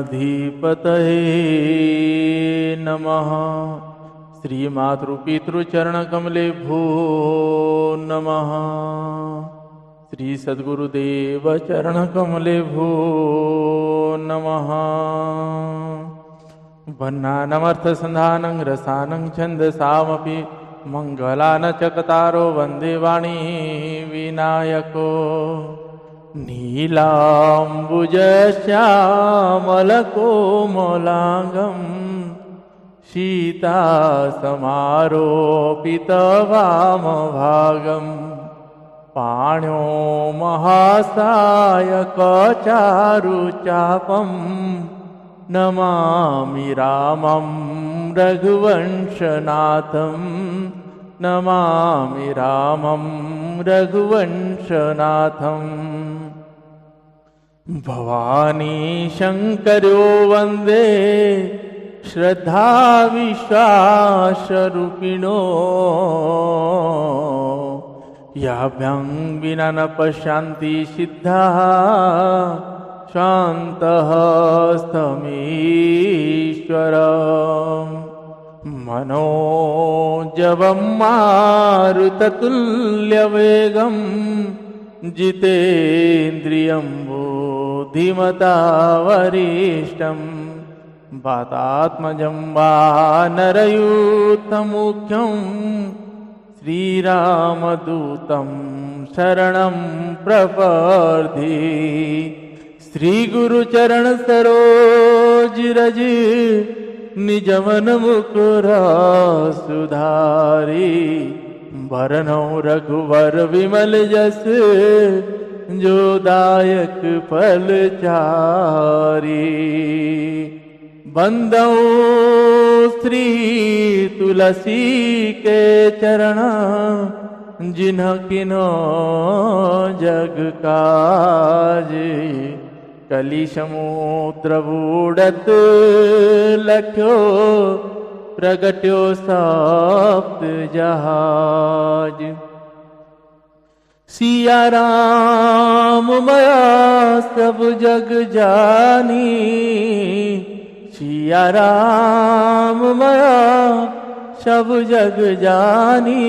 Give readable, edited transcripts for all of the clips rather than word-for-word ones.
गणाधिपतये नमः। श्रीमातृपितृचरणकमलेभ्यो नमः। श्री सद्गुरुदेव चरणकमलेभ्यो नमः। वर्णानमर्थसन्धानं रसानं छन्दसामपि मंगलान चकतारो वन्दे वाणी विनायको। नीलाम्बुजश्यामलकोमलाङ्गं सीतासमारोपितवामभागं पाण्यो महासायकचारुचापं नमामि रामं रघुवंशनाथं नमामि रामं रघुवंशनाथं। भवानी शंकरो वन्दे श्रद्धा विश्वासरूपिणो याभ्यां विना न पश्यन्ति सिद्धाः शान्तः स्तमीश्वर। मनोजवं मारुततुल्यवेगं जितेन्द्रियं बुद्धिमता वरिष्ठं वातात्मजं वानरयूथमुख्यं श्रीरामदूतं शरणं प्रपद्ये। श्रीगुरुचरण सरोज रज निजमन मुकुर सुधारी वरनौ रघुवर विमल जस जो दायक फल चारी। बंदौ श्री तुलसी के चरण जिन्ह किनो जग काज। कलि समुद्र बूढ़त लख्यो प्रगट्यो सप्त जहाज। सिया राम मया सब जग जानी सिया राम मया सब जग जानी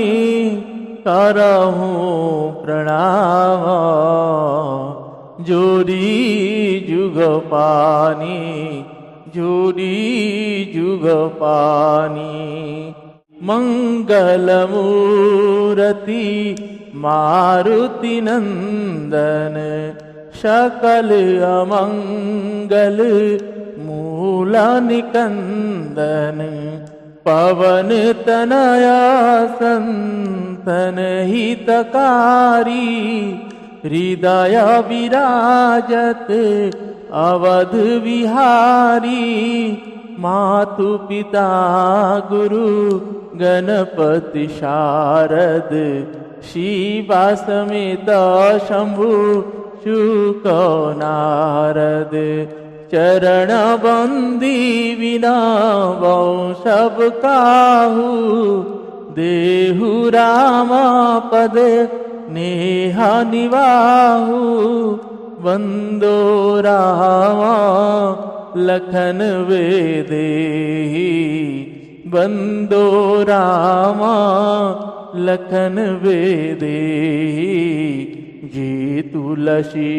करहूँ प्रणाम जोरी जुग पानी जोरी जुग पानी। मंगल मूर्ति मारुति नंदन सकल अमंगल मूल निकंदन पवन तनया संतन हितकारी हृदय विराजत अवध विहारी। मातु पिता गुरु गणपति शारद शिवा समेत शंभु शुक नारद। चरण बंदी विना सब काहू देहु रामा पद नेहा निवाहु। वंदो रामा लखन वेदेही वंदो रामा लखन वेदेही। जी तुलसी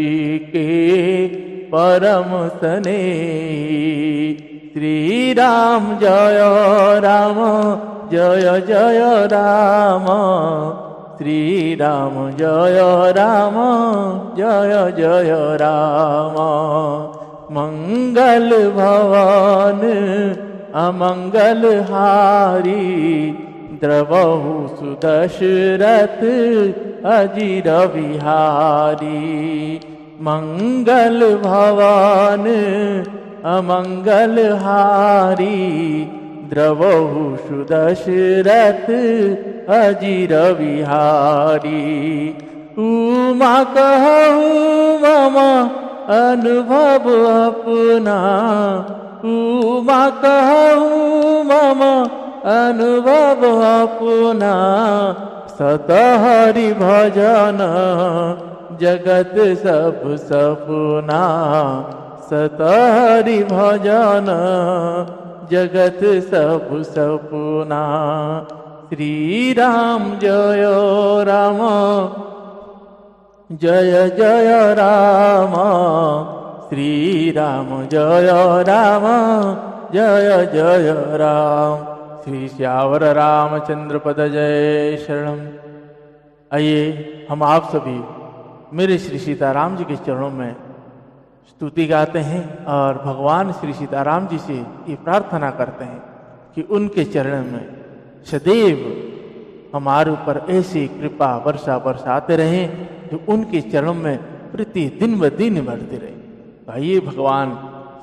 के परम स्नेही। श्री राम जय राम जय जय राम श्री राम जय राम जय जय राम। मंगल भवन अमंगल हारी द्रवहु सुदशरथ अजिर विहारी। मंगल भवन अमंगल हारी द्रवहु सुदशरथ अजिर विहारी। उमा कहूँ मम अनुभव अपना उमा कहूँ मम अनुभव अपना। सत हरि भजन जगत सब सपना सतारी भजन जगत सब सपना। श्री राम जय राम जय जय राम, श्री राम जय राम जय जय राम। श्री श्यावर रामचंद्र पद जय शरणम। आइए हम आप सभी मेरे श्री सीताराम जी के चरणों में स्तुति गाते हैं और भगवान श्री सीताराम जी से ये प्रार्थना करते हैं कि उनके चरण में सदैव हमारे ऊपर ऐसी कृपा वर्षा बरसाते रहें जो उनके चरणों में प्रतिदिन व दिन बढ़ते रहे। आइए भगवान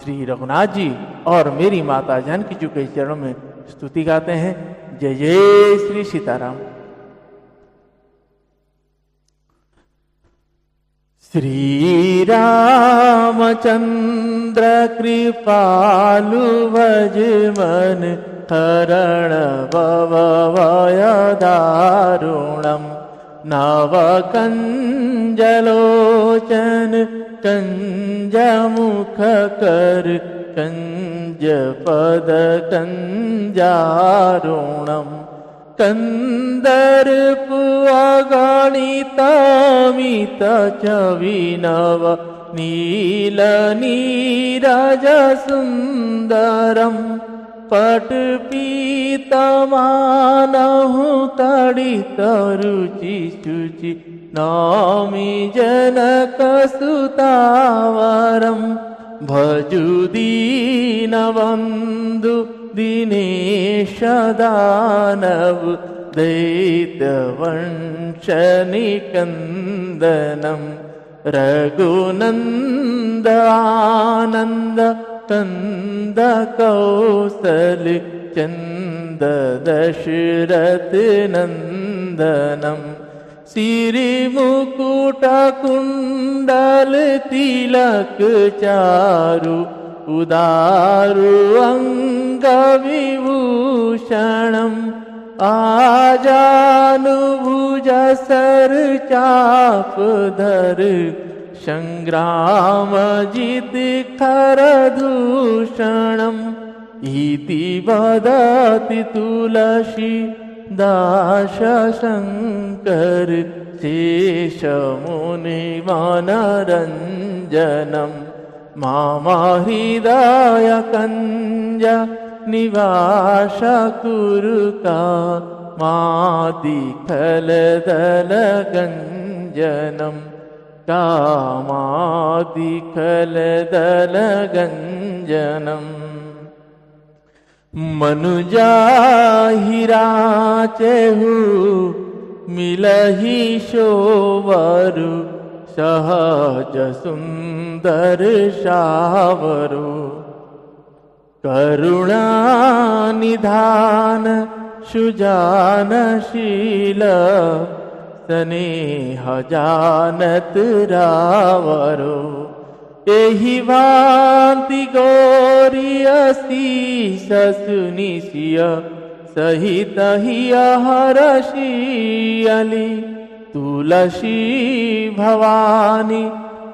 श्री रघुनाथ जी और मेरी माता जानकी जी के चरणों में स्तुति गाते हैं। जय जय श्री सीताराम। श्री रामचंद्र कृपालु भज मन हरण भवभय दारुणम्। नव कंजलोचन कंज मुख कर कंज पद कंजारुणम्। कंदर्प अगणितमित चविनव नील नीरज सुंदरम्। पटपीतमानहु तडित रुचि शुचि नौमि जनक सुतावरम्। भजु दीनबन्धु दिनेश दानव दैत्यवंशनिकन्दनम्। रघुनन्द आनन्द कंद कौशल चंद दशरथ नंदनम्। सिरि मुकुट कुंडल तिलक चारु उदारु अंग विभूषणम्। आजानुभुज सर चाप धर संग्राम जित खर दूषणम्। इति वदति तुलसी दास शंकर शेष मुनि मनरंजनम्। मम हृदय कंज निवास कुरुका मादिखल दल गंजनम्। कामादिखल दल गंजनम्। मनुजाहिरा चेहु मिलहि शोवरु सहज सुंदर शावरु। करुणा निधान सुजानशील स्नेह जानत रावरो। एहि भांति गौरियसी ससुनिसिय सहित हिय हरषियली। तुलसी भवानी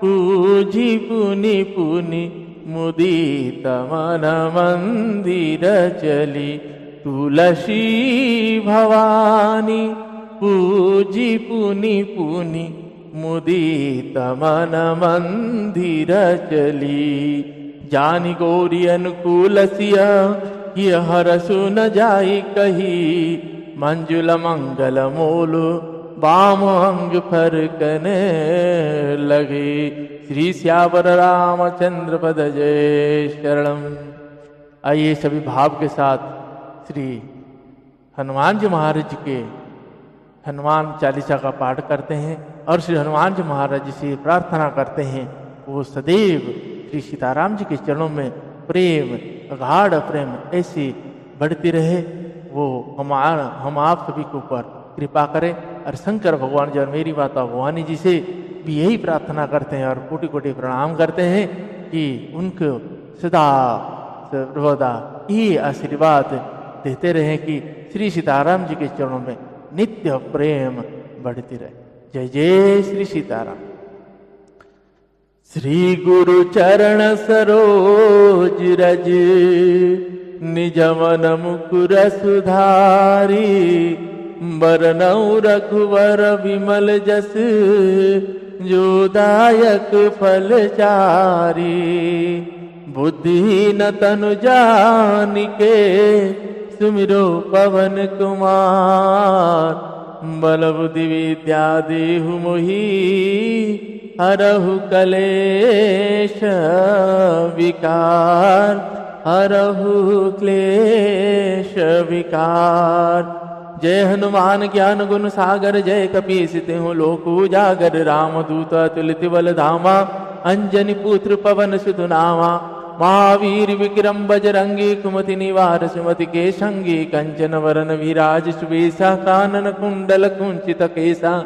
पूजी पुनि पुनि मुदित मन मंदिर चली। तुलसी भवानी पूजी पुनि पुनि मुदित मन मंदिर चली। जानि गौरी अनुकूल सिया ये हरसु न जाई कही। मंजुल मंगल मोल बाम अंग फरकने लगे। श्री श्यावर रामचंद्र पद जय शरणम। आइए सभी भाव के साथ श्री हनुमान जी महाराज के हनुमान चालीसा का पाठ करते हैं और श्री हनुमान जी महाराज जी से प्रार्थना करते हैं वो सदैव श्री सीताराम जी के चरणों में प्रेम अगाढ़ प्रेम ऐसी बढ़ती रहे। वो हम आप सभी के ऊपर कृपा करें। और शंकर भगवान जी और मेरी माता भवानी जी से भी यही प्रार्थना करते हैं और कोटि कोटि प्रणाम करते हैं कि उनको सदा सर्वदा ये आशीर्वाद देते रहें कि श्री सीताराम जी के चरणों में नित्य प्रेम बढ़ती रहे। जय जय श्री सीताराम। श्री गुरु चरण सरोज रज, निज मन मुकुर सुधारी। बरनउँ रघुवर विमल जस, जो दायक फल चारी। बुद्धिहीन तनु जानिके, सुमिरो पवन कुमार। बल बुद्धि विद्या देहु मोहि, हरहु कलेश विकार। हरहु क्लेश विकार। जय हनुमान ज्ञान गुण सागर, जय कपीस तिहुँ लोक उजागर। रामदूत अतुलित बल धामा, अंजनी पुत्र पवन सुत नामा। महावीर विक्रम बजरंगी, कुमति निवार सुमति के संगी। कंचन वरन विराज सुबेसा, कानन कुंडल कुंचित केसा।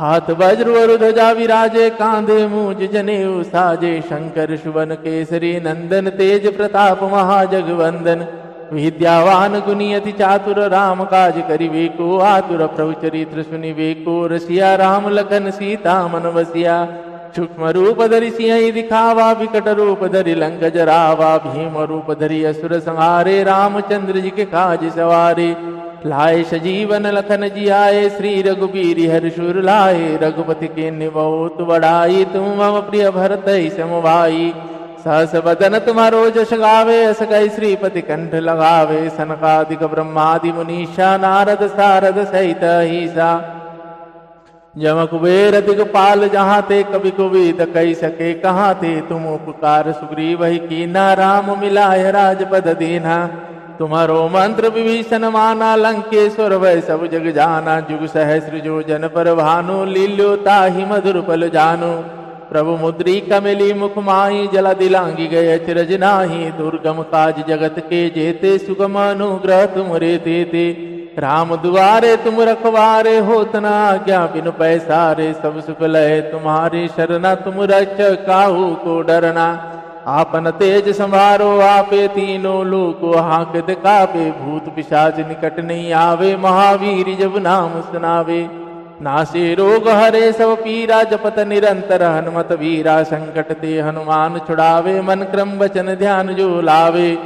हाथ वज्र वरु ध्वजा विराजे, कांधे मूज जनेऊ साजे। शंकर सुवन केसरी नंदन, तेज प्रताप महाजगवंदन। विद्यावान गुणी अति चातुर, राम काज करिबेको आतुर। प्रभु चरित्र सुनिबेको रसिया, राम लखन सीता मन बसिया। सूक्ष्म रूप धरि सियहि दिखावा, विकट रूप धरि लंक जरावा। भीम रूप धरि असुर संहारे, रामचंद्र जी के काज सवारे। लाए सजीवन लखन जियाए, श्री रघुबीर हर्षुर लाए। रघुपति के बहुत बड़ाई, तुम मम प्रिय भरतहि सम भाई। सहस बदन तुम्हारो जस गावे, अस कहि श्रीपति कंठ लगावे। सनकादिक ब्रह्मादि मुनीषा, नारद सारद सहित अहिसा। जम कुबेर दिगपाल जहाँ ते, कवि कोविद कहि सके कहाँ ते। तुम उपकार सुग्रीव ही कीना, राम मिलाय राजपद दीना। तुम्हारो मंत्र विभीषण माना, लंकेश्वर भय सब जग जाना। जुग सहस्र जो जन पर भानु, लील्यो ताहि मधुर पल जानु। प्रभु मुद्रिका मिली मुख माही, जला दिलांगी गए अचरज नाही। दुर्गम काज जगत के जेते, सुगम अनुग्रह तुम रे तेते। राम दुआरे तुम रखवारे, होत न आज्ञा बिनु पैसारे। सब सुख लय तुम्हारे शरणा, तुम रक्षक काहू को डरना। आपन तेज संभारो आपे, तीनों लोको हांकत कापे। भूत पिशाच निकट नहीं आवे, महावीर जब नाम सुनावे। नासे रोग हरे सब पीरा, जपत निरंतर हनुमत वीरा। संकट ते हनुमान छुड़ावे, मन क्रम वचन ध्यान जो लावे।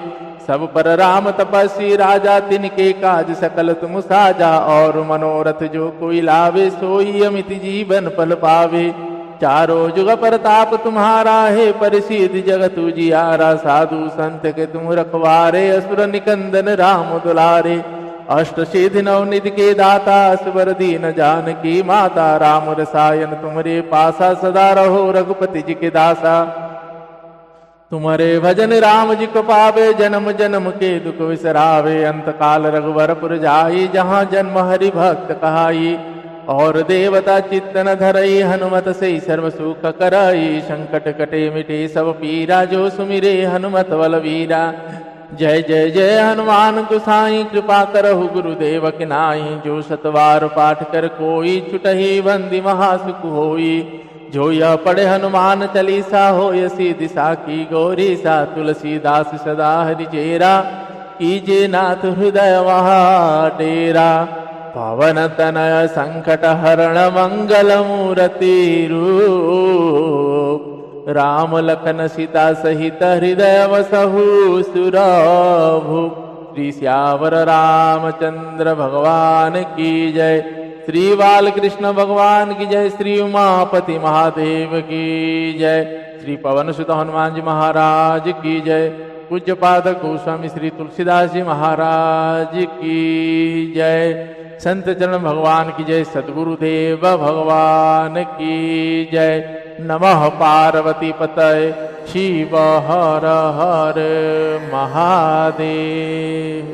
सब पर राम तपस्वी राजा, तिनके काज सकल तुम साजा। और मनोरथ जो कोई लावे, सोई अमित जीवन फल पावे। चारों जुग परताप तुम्हारा है, परिसिद्ध जगत उजियारा। साधु संत के तुम रखवारे, असुर निकंदन राम दुलारे। अष्ट सिद्धि नवनिधि के दाता, असवर दीन जानकी माता। राम रसायन तुम्हारे पासा, सदा रहो रघुपति जी के दासा। तुम्हारे भजन राम जी को पावे, जन्म जन्म के दुख विसरावे। अंत काल रघुवरपुर जाई, जहाँ जन्म हरि भक्त कहाई। और देवता चित्त न धरई, हनुमत से सर्व सुख करई। संकट कटे मिटे सब पीरा, जो सुमिरे हनुमत बलवीरा। जय जय जय हनुमान गोसाई, कृपा करहु गुरुदेव की नाई। जो सतवार पाठ कर कोई, छुटहि बंदी महासुख होई। जो यह पढ़े हनुमान चालीसा, होय सिद्धि साखी गौरीसा। तुलसीदास सदा हरि चेरा, कीजे नाथ हृदय वहा डेरा। पवन तनय संकट हरण, मंगल मूर्ति रूप। राम लखन सीता सहित, हृदय वसहु सुरभूप। श्री श्यावर रामचंद्र भगवान की जय। श्री बालकृष्ण भगवान की जय। श्री उमापति महादेव की जय। श्री पवन सुत हनुमान जी महाराज की जय। पूज्य पाद गोस्वामी श्री तुलसीदास जी महाराज की जय। संत चरण भगवान की जय। सद्गुरुदेव भगवान की जय। नमः पार्वती पतये, शिव हर हर महादेव।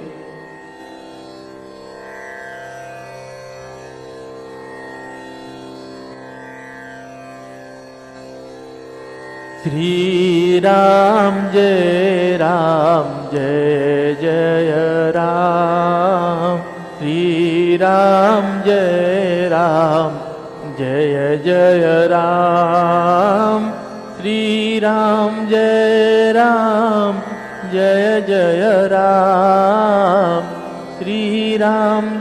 श्री राम जय जय राम। श्री राम जय जय राम। श्री राम जय जय राम। श्री राम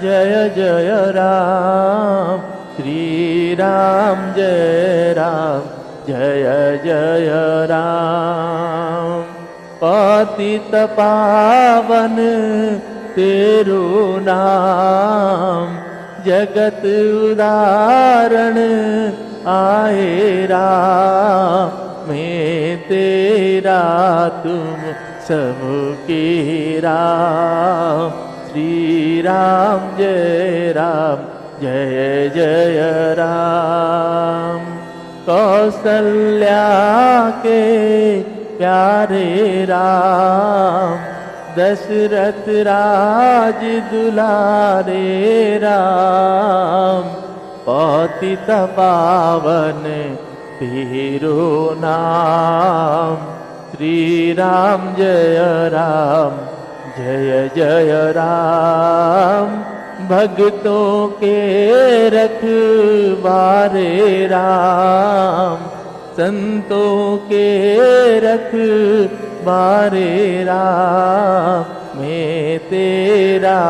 जय जय राम। श्री राम जय राम जय जय राम। पतित पावन तेरो नाम, जगत उदाहरण आए राम। मैं तेरा तुम सबके राम। श्री राम जय जय राम। कौसल्या के प्यारे राम, दशरथ राज दुलारे राम। पतित पावन तेरो नाम, श्री राम जय जय राम। भक्तों के रखवारे राम, संतों के रखवारे राम। मैं तेरा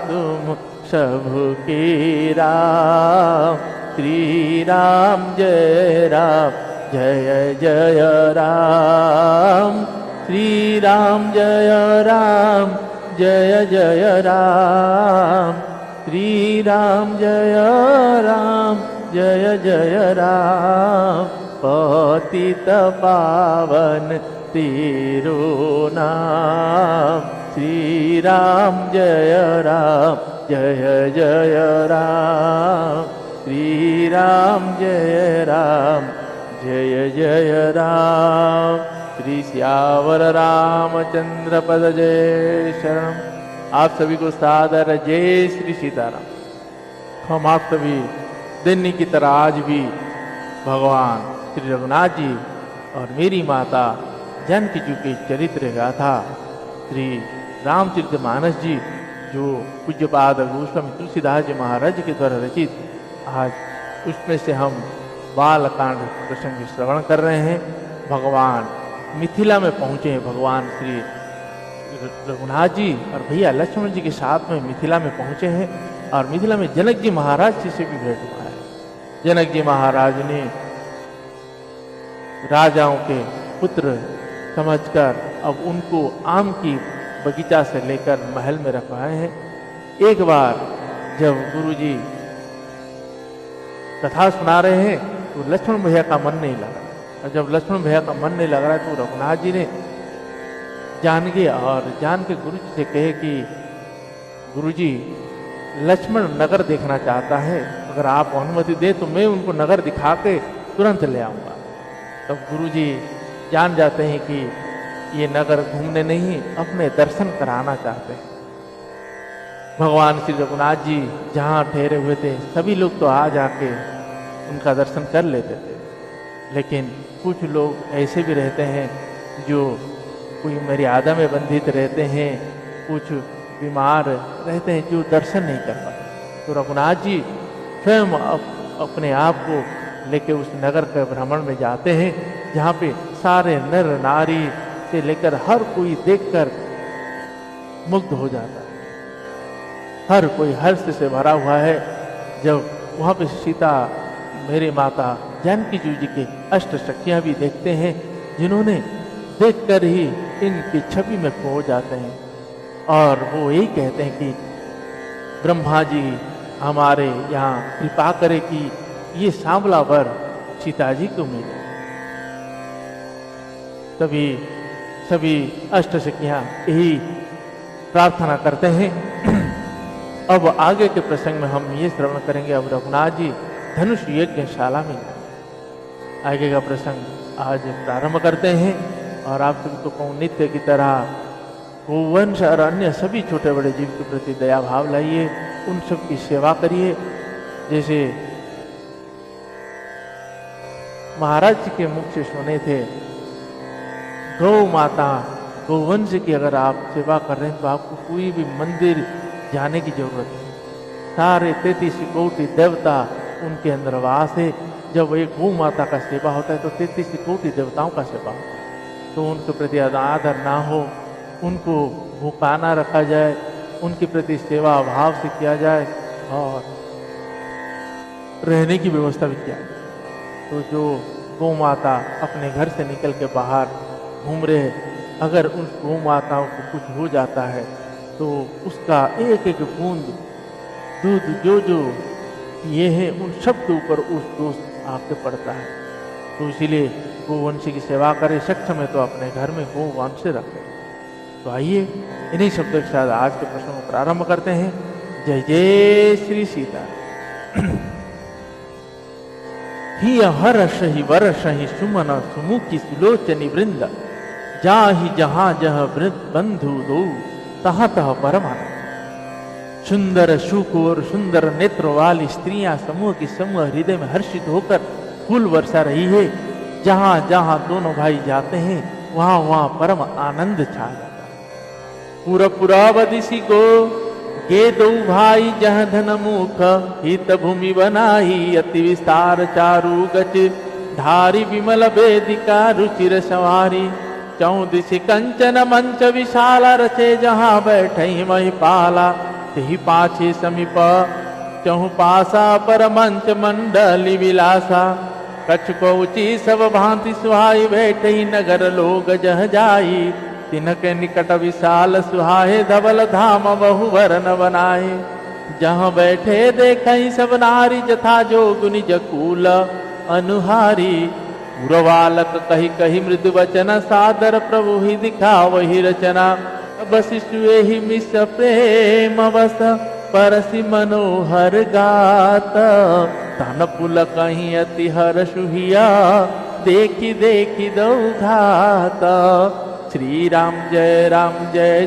तुम सबके राम। श्री राम जय जय राम। श्री राम जय जय राम। श्री राम जय जय राम। पतित पावन तेरो नाम, श्री राम जय जय राम। श्री राम जय जय राम। श्री श्यावर रामचंद्र पद जय शरण। आप सभी को सादर जय श्री सीताराम। हम आप सभी दिन की तरह आज भी भगवान श्री रघुनाथ जी और मेरी माता जानकी जी के चरित्र गाथा श्री रामचरितमानस जी, जो पूज्यपाद गोस्वामी तुलसीदास जी महाराज के द्वारा रचित, आज उसमें से हम बालकांड प्रसंग श्रवण कर रहे हैं। भगवान मिथिला में पहुंचे हैं। भगवान श्री रघुनाथ जी और भैया लक्ष्मण जी के साथ में मिथिला में पहुंचे हैं और मिथिला में जनक जी महाराज जी से भी भेंट हुआ है। जनक जी महाराज ने राजाओं के पुत्र समझकर अब उनको आम की बगीचा से लेकर महल में रखवाए हैं। एक बार जब गुरुजी कथा सुना रहे हैं तो लक्ष्मण भैया का मन नहीं लग रहा, और जब लक्ष्मण भैया का मन नहीं लग रहा है तो रघुनाथ जी ने जान के गुरु जी से कहे कि गुरुजी लक्ष्मण नगर देखना चाहता है, अगर आप अनुमति दे तो मैं उनको नगर दिखा के तुरंत ले आऊँगा। तब गुरुजी जान जाते हैं कि ये नगर घूमने नहीं, अपने दर्शन कराना चाहते हैं। भगवान श्री रघुनाथ जी जहाँ ठहरे हुए थे सभी लोग तो आ जाके उनका दर्शन कर लेते थे, लेकिन कुछ लोग ऐसे भी रहते हैं जो कोई मर्यादा में बंधित रहते हैं, कुछ बीमार रहते हैं जो दर्शन नहीं कर पाते। तो रघुनाथ जी स्वयं अपने आप को लेके उस नगर के भ्रमण में जाते हैं, जहाँ पे सारे नर नारी से लेकर हर कोई देखकर मुग्ध हो जाता है। हर कोई हर्ष से भरा हुआ है। जब वहाँ पे सीता मेरी माता जानकी जी के अष्ट सखियाँ भी देखते हैं, जिन्होंने देखकर ही इनकी छवि में खो जाते हैं और वो यही कहते हैं कि ब्रह्मा जी हमारे यहाँ कृपा करे कि ये सांवला वर सीता जी को मिले। तभी सभी अष्ट सखियाँ यही प्रार्थना करते हैं। अब आगे के प्रसंग में हम ये श्रवण करेंगे। अब रघुनाथ जी धनुष यज्ञशाला में आगे का प्रसंग आज प्रारंभ करते हैं। और आप सभी को कहूँ नित्य की तरह गोवंश और अन्य सभी छोटे बड़े जीव के प्रति दया भाव लाइए, उन सब की सेवा करिए। जैसे महाराज जी के मुख से सुने थे, गौ माता गोवंश की अगर आप सेवा कर रहे हैं तो आपको कोई भी मंदिर जाने की जरूरत नहीं। सारे 33 कोटि देवता उनके अंदर वास है। जब एक गौ माता का सेवा होता है तो 33 कोटि देवताओं का सेवा होता है। तो उनके प्रति अनादर ना हो, उनको भूखा ना रखा जाए, उनके प्रति सेवा भाव से किया जाए। और रहने की व्यवस्था भी किया। तो जो गौ माता अपने घर से निकल के बाहर घूम रहे हैं, अगर उन गौ माताओं को कुछ हो जाता है तो उसका एक एक बूंद दूध जो जो ये है उन सब के ऊपर उस दोस्त आके पड़ता है। तो इसीलिए गोवंश की सेवा करे, सक्षम है तो अपने घर में गोवंश रखे। तो आइए इन्हीं शब्दों के साथ आज के प्रश्न को प्रारंभ करते हैं। जय जय श्री सीता। ही हर्ष ही वर्ष ही सुमन सुमुखी सुलोचनी वृंद, जाहि जहाँ जह वृद्ध बंधु दो तह तह परमानंद। सुंदर शुक और सुंदर नेत्र वाली स्त्रियां समूह की समूह हृदय में हर्षित होकर फूल वर्षा रही है। जहां जहां दोनों भाई जाते हैं वहां वहां परम आनंद छा जाता है। पूरा पूरा बदिसी को गे दो भाई जह धन मुख, हित भूमि बनाई अति विस्तार चारु गच, धारी विमल वेदिका रुचिर सवारी, चौदिश कंचन मंच विशाल रचे, जहाँ बैठे महिपाला तेहि पाछे समीप, चहु पासा पर मंच मंडली विलासा, कच्छ पहुँची सब भांति सुहाई, बैठे नगर लोग जह जाई, तिनके निकट विशाल सुहाए, धवल धाम बहु वरन बनाए, जहाँ बैठे देखई सब नारी, जथा जोग निज कूल अनुहारी, पुरवालक कही कही मृदु वचन, सादर प्रभु ही दिखा वही रचना, बसिष्ठु ही मिस प्रेम वस, परसि मनोहर गात, तन पुल कहीं अति हर्षु हिया, देखी देखी दो घात। श्री राम जय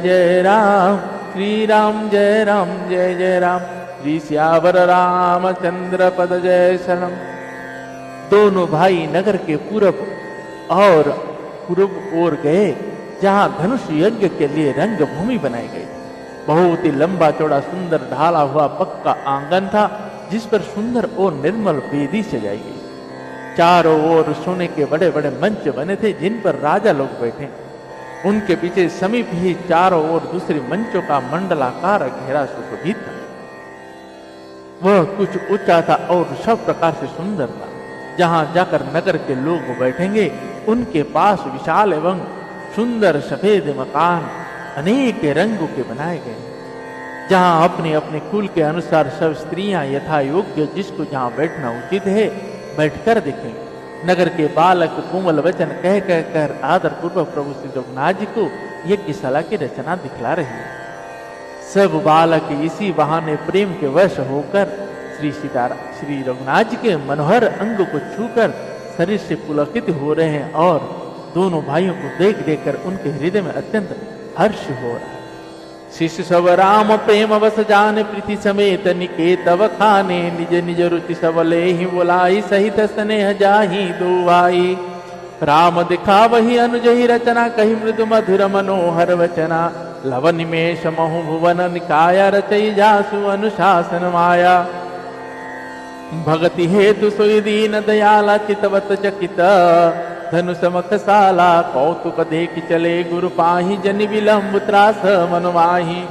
जय राम, श्री राम जय जय राम, श्री श्यावर रामचंद्र पद जय शरणम। दोनों भाई नगर के पूरब ओर गए, जहां धनुष यज्ञ के लिए रंग भूमि बनाई गई। बहुत ही लंबा चौड़ा सुंदर ढाला हुआ पक्का आंगन था, जिस पर सुंदर और निर्मल वेदी सजाई गई। चारों ओर सोने के बड़े बड़े मंच बने थे, जिन पर राजा लोग बैठे। उनके पीछे समीप ही चारों ओर दूसरे मंचों का मंडलाकार घेरा सुशोभित था। वह कुछ ऊंचा था और सब प्रकार से सुंदर था। जहां जाकर नगर के लोग बैठेंगे, उनके पास विशाल एवं सुंदर सफेद मकान अनेक रंगों के बनाए गए, जहां अपने अपने कुल के अनुसार सब स्त्रियां यथा योग्य जिसको जहां बैठना उचित है बैठकर देखेंगे। नगर के बालक कोमल वचन कह कह कर आदर पूर्वक प्रभु श्री रघुनाथ जी को यज्ञशाला की रचना दिखला रही है। सब बालक इसी बहाने प्रेम के वश होकर श्री रघुनाथ जी के मनोहर अंग को छूकर शरीर से पुलकित हो रहे हैं, और दोनों भाइयों को देख देख कर उनके हृदय में अत्यंत हर्ष हो रहा है। शिष्य सब राम प्रेम वस जान, प्रीति समेत निकेतव खाने, निज निज रुचि सब ले ही बोलाई, सहित स्नेह जाही दो भाई। राम दिखा वही अनुजही रचना, कही मृदु मधुर मनोहर वचना, लव निमेष महु भुवन निकाया, रचई जासु अनुशासन माया। भगति हेतु सोई दीन दयाला, चितवत चकित धनुष मखसाला, कौतुक देख चले गुरु पाही, जन विलंब त्रास मनवाही।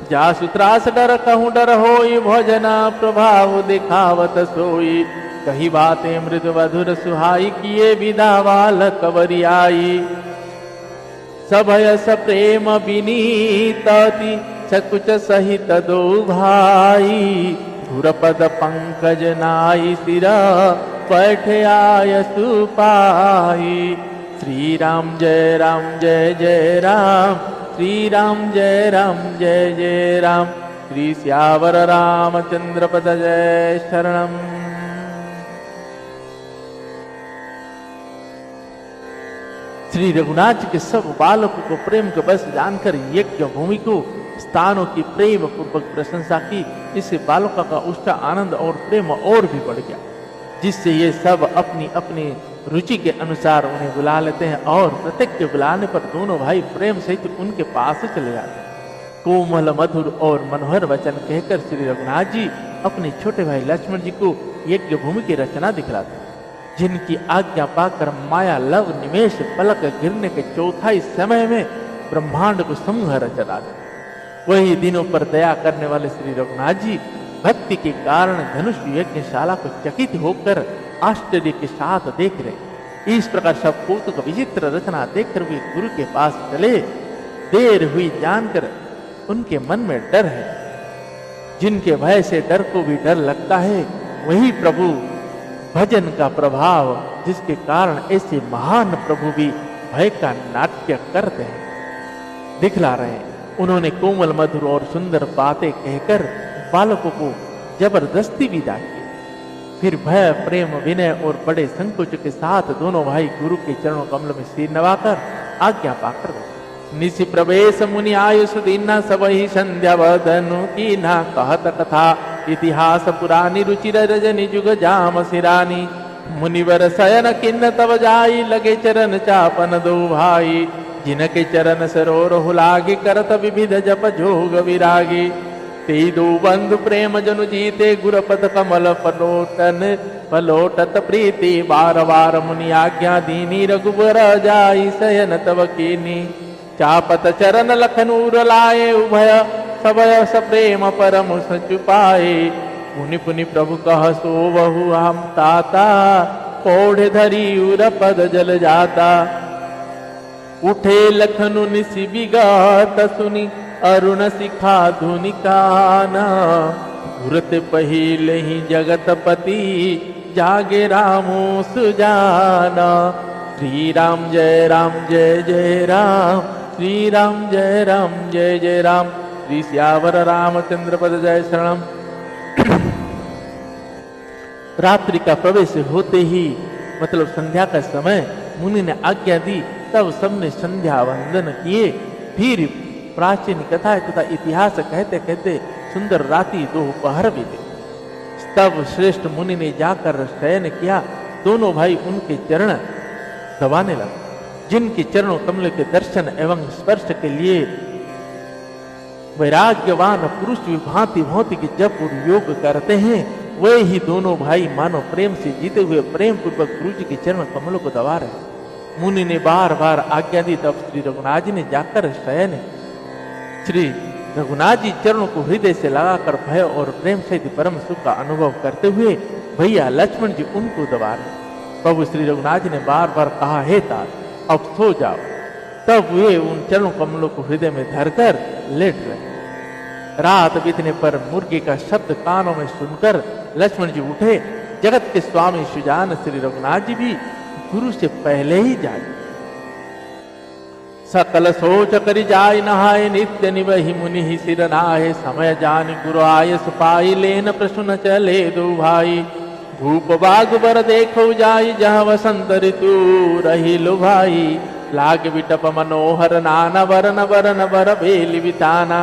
जासु त्रास डर कहूँ डर होई, भोजना प्रभाव दिखावत सोई, कही बातें मृदु मधुर सुहाई, किए विदा वाल कवरियाई। सभय सप्रेम विनीतति, सकुच सहित दो भाई, धुरपद पंकज नाई सिरा, बैठ आय सुपाई। श्री राम जय जय राम, श्री राम जय जय राम, श्री श्यावर रामचंद्र पद जय शरणम। श्री रघुनाथ जी के सब बालकों को प्रेम के बस जानकर यज्ञ भूमि को स्थानों की प्रेम पूर्वक प्रशंसा की। इससे बालकों का उसका आनंद और प्रेम और भी बढ़ गया, जिससे ये सब अपनी अपनी रुचि के अनुसार उन्हें बुला लेते हैं, और प्रत्येक के बुलाने पर दोनों भाई प्रेम सहित उनके पास चले जाते हैं। कोमल मधुर और मनोहर वचन कहकर श्री रघुनाथ जी अपने छोटे भाई लक्ष्मण जी को यज्ञ भूमि की रचना दिखलाते हैं, जिनकी आज्ञा पाकर माया लव निमेष पलक गिरने के चौथाई समय में ब्रह्मांड को समूह रच डाले। वही दिनों पर दया करने वाले श्री रघुनाथ जी भक्ति के कारण धनुष यज्ञशाला को चकित होकर आश्चर्य के साथ देख रहे। इस प्रकार सब कौतुक विचित्र रचना देखकर वे गुरु के पास चले। देर हुई जानकर उनके मन में डर है। जिनके भय से डर को भी डर लगता है, वही प्रभु भजन का प्रभाव, जिसके कारण ऐसे महान प्रभु भी भय का नाट्य करते हैं, दिखला रहे हैं। उन्होंने कोमल मधुर और सुंदर बातें कहकर बालकों को जबरदस्ती विदा की। फिर भय, प्रेम, विनय और बड़े संकोच के साथ दोनों भाई गुरु के चरणों कमल में सिर नवाकर आज्ञा पाकर निशि प्रवेश मुनि आयुष दीना सबहि संध्या वदनु की ना कहत कथा इतिहास पुरानी रुचिर रजनी जुग जाम सिरानी मुनिवर शयन किन्न तब जाई लगे चरण चापन दो भाई जिनके चरण सरोर हुलागे करत विविध जप जोग विरागी ते दो बंधु प्रेम जनु जीते गुरपद कमल पलोटत प्रीति बार बार मुनि आज्ञा दीनी रघुबर जाई शयन तब कीनी चापत चरण लखनूर लाए उभय सबय सप्रेम परम सचुपाए पुनि पुनि प्रभु कह सो बहु हम ताता पौढ़ धरी उर पद जल जाता उठे लखनु निसि विगत सुनी अरुण शिखा धुनि काना घुरत पहिले ही जगतपति जागे रामो सुजाना श्री राम जय राम श्री राम जय जय राम श्री श्यावर रामचंद्र पद जय शरणम। रात्रि का प्रवेश होते ही मतलब संध्या का समय मुनि ने आज्ञा दी, तब सबने संध्या वंदन किए। फिर प्राचीन कथा तथा इतिहास कहते कहते सुंदर रात्रि दोपहर बीते। तब श्रेष्ठ मुनि ने जाकर शयन किया। दोनों भाई उनके चरण दबाने लगे। जिनके चरणों कमल के दर्शन एवं स्पर्श के लिए वैराग्यवान पुरुष भी भांति भांति के जप और योग करते हैं, वे ही दोनों भाई मानो प्रेम से जीते हुए प्रेम पूर्वक गुरु जी के चरण कमलों को दबा रहे। मुनि ने बार बार आज्ञा दी, तब श्री रघुनाथ जी ने जाकर शयन। श्री रघुनाथ जी चरणों को हृदय से लगाकर भय और प्रेम सहित परम सुख का अनुभव करते हुए भैया लक्ष्मण जी उनको दबा रहे। प्रभु श्री रघुनाथ जी ने बार बार कहा, हे तात अब सो जाओ। तब वे उन चरणों कमलों को हृदय में धरकर लेट रहे। रात बीतने पर मुर्गी का शब्द कानों में सुनकर लक्ष्मण जी उठे। जगत के स्वामी सुजान श्री रघुनाथ जी भी गुरु से पहले ही जागे। सकल सोच करि जाय नहाय नित्य निवहि मुनि ही सिर नाहे समय जान गुरु आय सुपाई लेन प्रसुन चले दो भाई धूप बाग बर देखो जाई जहाँ वसंत ऋतु रही लो भाई लाग विटप मनोहर नाना वरन वरन बर बेली बिताना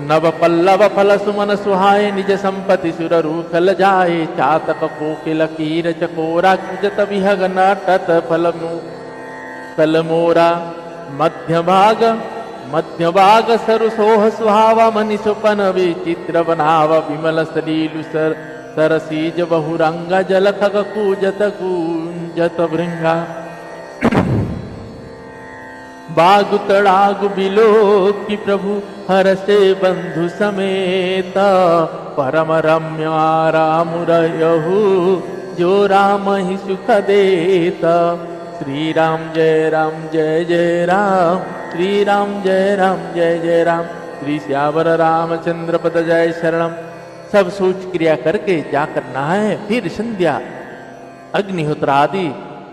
नव पल्लव फल सुमन सुहाय निज संपत्ति सुर रूखल जाए चातक कोकिल कीर चकोरा कुजत विहग नटत फल मोरा मध्य भाग सरसोह सुहावा मनि सुपन विचित्र बनाव विमल सलीलु सरसीज बहुरंग जल खग कूजत कूंजत भृंगा बाग तड़ाग बिलो की प्रभु हर से बंधु समेत परम रम्य राम रहु जो राम ही सुख देता श्री राम जय राम श्री राम जय जय राम श्री श्यावर रामचंद्र पद जय शरणम। सब सोच क्रिया करके जाकर नहाए। फिर संध्या अग्निहोत्र आदि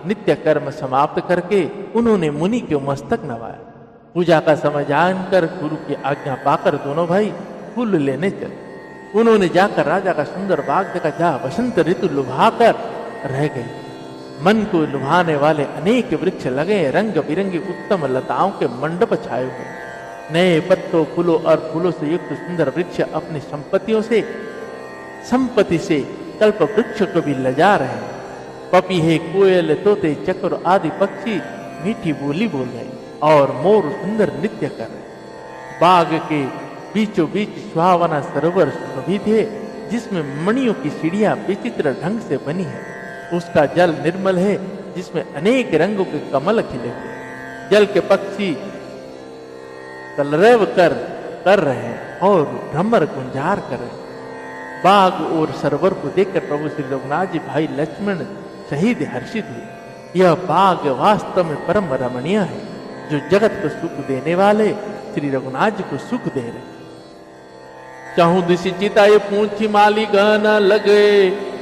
नित्य कर्म समाप्त करके उन्होंने मुनि के मस्तक नवाया। पूजा का समय जानकर गुरु की आज्ञा पाकर दोनों भाई फूल लेने चले। उन्होंने जाकर राजा का सुंदर बाग देखा, जहाँ वसंत ऋतु लुभाकर रह गई। मन को लुभाने वाले अनेक वृक्ष लगे, रंग बिरंगी उत्तम लताओं के मंडप छाए हुए, नए पत्तों फूलों और फूलों से युक्त सुंदर वृक्ष अपनी संपत्ति से कल्प वृक्ष को भी लजा रहे हैं। पपीहे, कोयल, तोते, चक्र आदि पक्षी मीठी बोली बोल रहे और मोर सुंदर नृत्य कर रहे। बाग के बीचों बीच सुहावना सरोवर सुशोभित है, जिसमें मणियों की सीढ़ियां विचित्र ढंग से बनी है। उसका जल निर्मल है, जिसमें अनेक रंगों के कमल खिले हुए। जल के पक्षी कलरव कर रहे हैं और भ्रमर गुंजार कर रहे हैं। बाघ और सरोवर को देखकर प्रभु श्री रघुनाथ जी भाई लक्ष्मण शहीद हर्षित हुए। यह बाघ वास्तव में परम रमणीय है, जो जगत को सुख देने वाले श्री रघुनाथ जी को सुख दे रहे। चाहू दिशि चिताए पूछी माली गन लगे,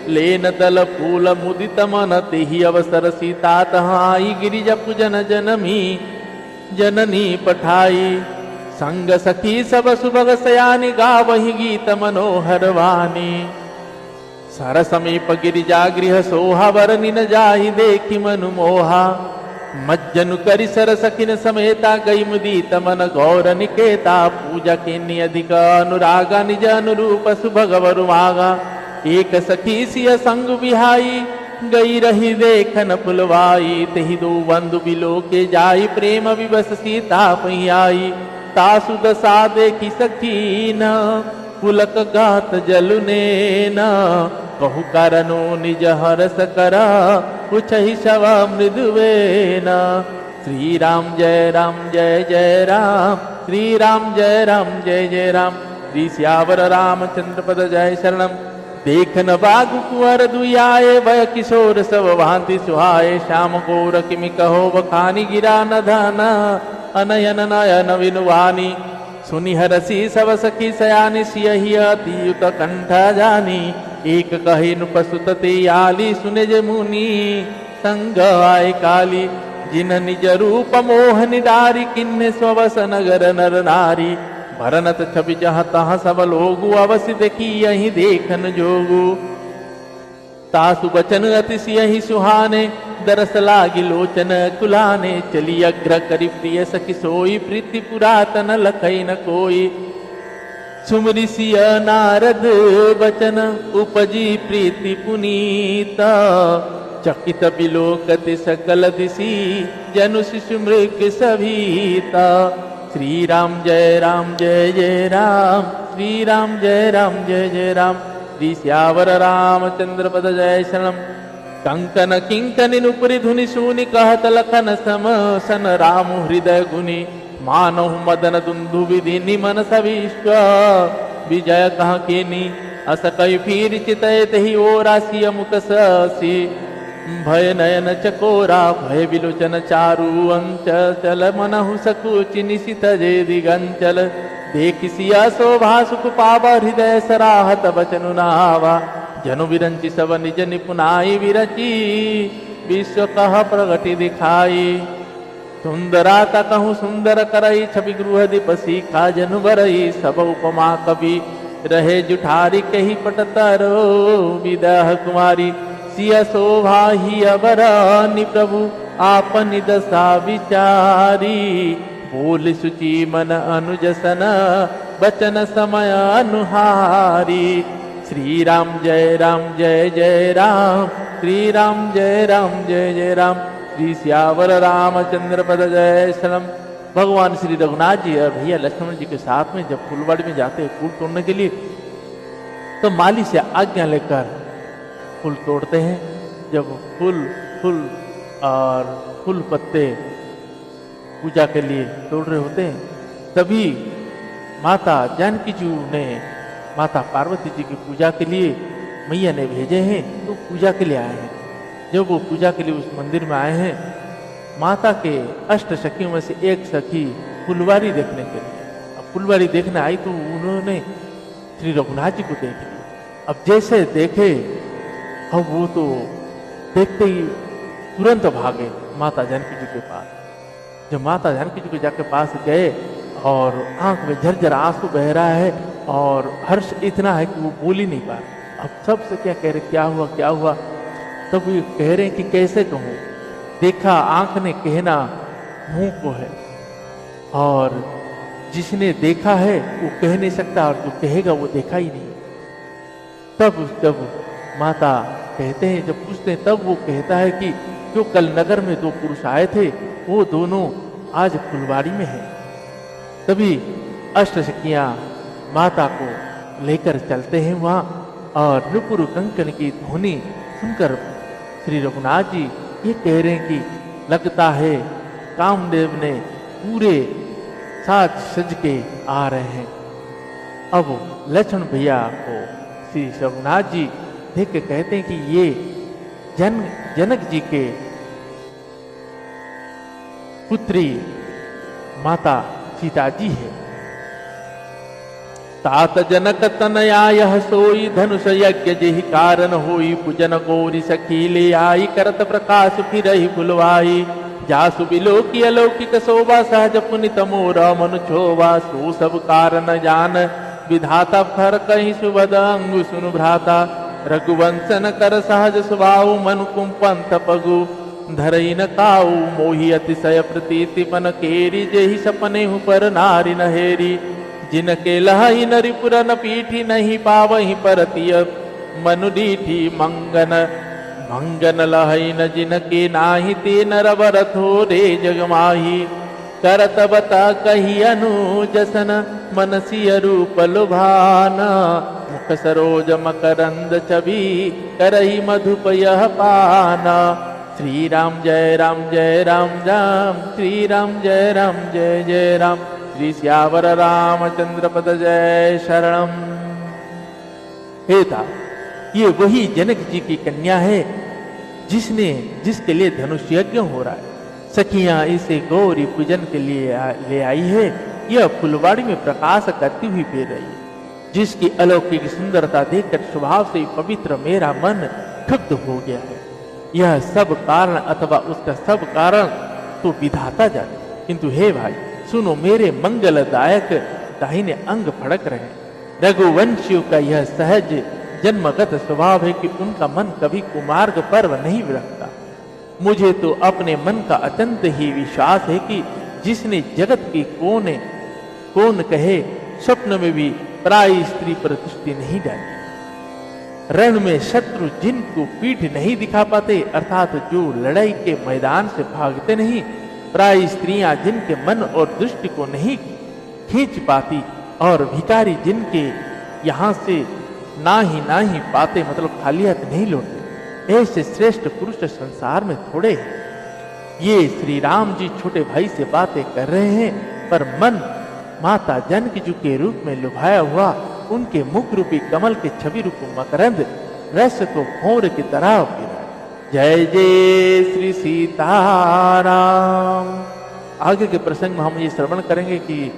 लेन दल फूल मुदित मन तेहि अवसर सीता तहाई गिरिजा पूजन जननी पठाई। संग सखी सब सुभग सयानी गावहि गीत मनोहर वाणी। सर समीप गिरिजा गृह सोहा वरनि न जाहि देखि मनु मोहा। मज्जनु करि सर सखिन समेता गई मुदीत मन गौर निकेता। पूजा के अधिक अनुरागा निज अनुरूप सुभग वरु मागा। एक सखी सिय संग बिहाई गई रही देखन फुलवाई। तेहि दो बंधु बिलो के जाई प्रेम विवश सीता पही आई। तासु दशा देखी सखी न पुलक गात जलुने न। कहु करनो निज हरस करा पुछहि शव मृदुवे न। श्री राम जय जय राम, श्री राम जय जय राम। श्री श्यावर रामचंद्र पद जय शरणम। देखन बागु कुंवर दुआए वय किशोर सब भांति सुहाए। श्याम गौर किमि कहो बखानी गिरा न धन अनयन नयन विनुवानी। सुनि हरसी सब सखी सयानी सियहि अतियुत कंठ जानी। एक कहि नुपसुत ते आली सुने जे मुनि संग आए काली। जिन निज रूप मोह निडारी किन्ने स्ववस नगर नर नारी। भरनत छवि जहाँ तहाँ सब लोगु अवश्य देखी यही देखन जोगु। तासु बचन अतिशय सुहाने दरस लागी लोचन कुलाने। चली अग्र करी प्रिय सखी सोई प्रीति पुरातन लखई न कोई। सुमरि सिय नारद बचन उपजी प्रीति पुनीता। चकित बिलोकति सकल दिशि जनु शिशु मृग सभीता। श्री राम जय जय राम, श्री राम जय जय राम। श्री श्यावर रामचंद्र पद जय शरणम। कंकन किंकनि नुपुरि धुनि सुनि कहत लखन सम सन राम हृदय गुनि। मानहु मदन दुंदु विधि निमन सविश्व विजय कह केनी। अस कई फिर चितय तहि ओरा सिय मुख ससी। भय नयन चकोरा भय विलोचन चारु अंचल। मनहु सकुचि निशित जे दिगंचल। देखि सिया शोभा सुख पावा हृदय सराहत बचनु नावा। जनु विरंचि सब निज निपुनाई विरची विश्व कह प्रगति दिखाई। सुंदराता कहूँ सुंदर करई छवि गृह दीप सीखा जनु बरई। सब उपमा कवि रहे जुठारी कही पटतरो विदह कुमारी। सिय शोभा ही अबरानी प्रभु आपनि दशा विचारी। बोल सुचि मन अनुजसन बचन समय अनुहारी। श्री राम जय जय राम, श्री राम जय जय राम। श्री श्यावर रामचंद्र पद जय शरणम। भगवान श्री रघुनाथ जी और भैया लक्ष्मण जी के साथ में जब फूलवाड़ी में जाते हैं फूल तोड़ने के लिए, तो माली से आज्ञा लेकर फूल तोड़ते हैं। जब फूल और फूल पत्ते पूजा के लिए तोड़ रहे होते हैं, तभी माता जानकी जी ने माता पार्वती जी की पूजा के लिए मैया ने भेजे हैं, तो पूजा के लिए आए हैं। जब वो पूजा के लिए उस मंदिर में आए हैं, माता के अष्ट सखियों में से एक सखी फुलवारी देखने के लिए, अब फुलवारी देखने आई तो उन्होंने श्री रघुनाथ जी को देख लिया। अब जैसे देखे, अब वो तो देखते ही तुरंत भागे माता जानकी जी के पास। जब माता जानकी जी के जाके पास गए और आंख में झरझर आंसू बह रहा है और हर्ष इतना है कि वो बोल ही नहीं पा रहे। अब सबसे क्या कह रहे, क्या हुआ। तब वो कह रहे हैं कि कैसे कहूँ, देखा आंख ने कहना मुंह को है, और जिसने देखा है वो कह नहीं सकता, और जो कहेगा वो देखा ही नहीं। तब जब माता कहते हैं, जब पूछते हैं, तब वो कहता है कि जो कल नगर में दो पुरुष आए थे वो दोनों आज फुलवाड़ी में है। तभी अष्ट सखियां माता को लेकर चलते हैं वहां, और नुपुर कंकन की ध्वनि सुनकर श्री रघुनाथ जी ये कह रहे हैं कि लगता है कामदेव ने पूरे साज सज के आ रहे हैं। अब लक्ष्मण भैया को श्री रघुनाथ जी देख के कहते हैं कि ये जनक जी के पुत्री माता सीता जी है। तात जनक तनया यह सोई धनुष यज्ञ जेहि कारण होई पूजन गौरी सखी ले आई करत प्रकाश फिरहि फुलवाई जासु बिलोकी अलौकिक शोभा सहज पुनित मोर मनु छोवा सो सब कारण जान विधाता फर कहीं सुभद अंगु सुनु भ्राता रघुवंशन कर सहज स्वभाव मनु कुंपंथ पगु धरई न काऊ मोहि अतिशय प्रतीति मन केरी जेहि सपने हु पर नारी नहेरी जिनके लहई नरिपुर न पीठी नहीं पावहि परतिय मनु डीठी मंगन लहई न जिनके नाही ते नरवर थोरे जगमाही करत बता कही अनुजसन मनसिय रूप लुभाना मुख सरोज मकरंद छवि करही मधुप यह पाना। श्री राम जय राम जय राम राम श्री राम जय राम जय जय राम श्री श्यावर रामचंद्र पद जय शरणम। हे था ये वही जनक जी की कन्या है जिसके लिए धनुष यज्ञ हो रहा है। सखियां इसे गौरी पूजन के लिए ले आई है। यह फुलवाड़ी में प्रकाश करती हुई फिर रही है, जिसकी अलौकिक सुंदरता देखकर स्वभाव से पवित्र मेरा मन क्षुब्ध हो गया है। यह सब कारण अथवा उसका सब कारण तो विधाता जाने, किंतु हे भाई सुनो मेरे मंगलदायक दाहिने अंग फड़क रहे। रघुवंशियों का यह सहज जन्मगत स्वभाव है कि उनका मन कभी कुमार्ग पर्व नहीं रखता। मुझे तो अपने मन का अत्यंत ही विश्वास है कि जिसने जगत की कौन कहे स्वप्न में भी पराई स्त्री पर दृष्टि नहीं डाली। रण में शत्रु जिनको पीठ नहीं दिखा पाते, अर्थात जो लड़ाई के मैदान से भागते नहीं, पराई स्त्रियां जिनके मन और दृष्टि को नहीं खींच पाती, और भिखारी जिनके यहाँ से ना ही पाते, मतलब खाली हाथ नहीं लौटते, ऐसे श्रेष्ठ पुरुष संसार में थोड़े हैं। ये श्री राम जी छोटे भाई से बातें कर रहे हैं, पर मन माता जानकी जी के रूप में लुभाया हुआ उनके मुख रूपी कमल के छवि रूप मकरंद रस को भौर की तरह गिरा। जय जय श्री सीताराम। आगे के प्रसंग में हम ये श्रवण करेंगे कि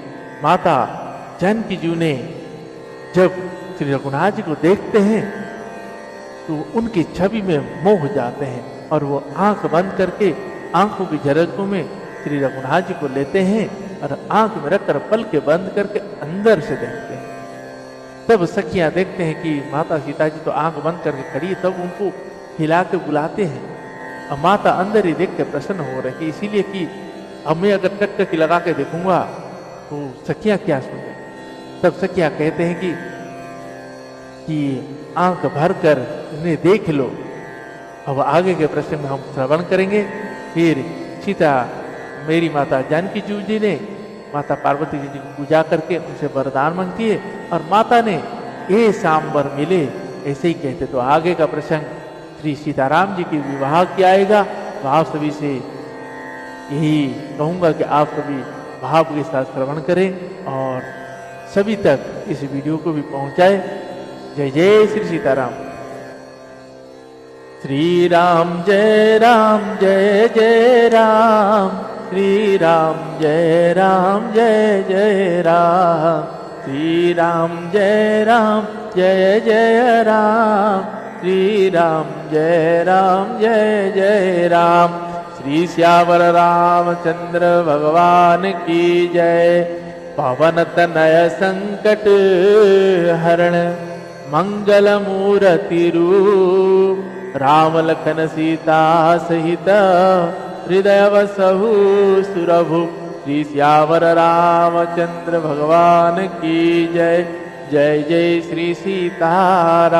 माता जानकी जी ने जब श्री रघुनाथ जी को देखते हैं तो उनकी छवि में मोह जाते हैं, और वो आंख बंद करके आंखों की झलकों में श्री रघुनाथ जी को लेते हैं और आंख में रखकर पल के बंद करके अंदर से देखते हैं। तब सखियां देखते हैं कि माता सीता जी तो आंख बंद करके खड़ी है, तब उनको हिला के बुलाते हैं। अब माता अंदर ही देख के प्रसन्न हो रही, इसीलिए कि अब मैं अगर टक लगा के देखूंगा तो सखियां क्या सुने। तब सखियां कहते हैं कि आंख भर कर इन्हें देख लो। अब आगे के प्रश्न में हम श्रवण करेंगे। फिर सीता मेरी माता जानकी जी ने माता पार्वती जी को पूजा करके उनसे वरदान मांगती है, और माता ने ये सांबर मिले ऐसे ही कहते। तो आगे का प्रसंग श्री सीताराम जी के विवाह किया आएगा। तो आप सभी से यही कहूँगा कि आप सभी भाव के साथ श्रवण करें और सभी तक इस वीडियो को भी पहुँचाए। जय जय श्री सीताराम। श्री राम जय जय राम श्री राम जय जय राम श्री राम जय जय राम श्री राम जय जय राम। श्री श्यावर रामचंद्र भगवान की जय। पवन तनय संकट हरण मंगल मूर्ति रूप राम लखन सीता सहित हृदय वसहु सुरभु। श्री श्यावर रामचंद्र भगवान की जय। जय जय श्री सीताराम।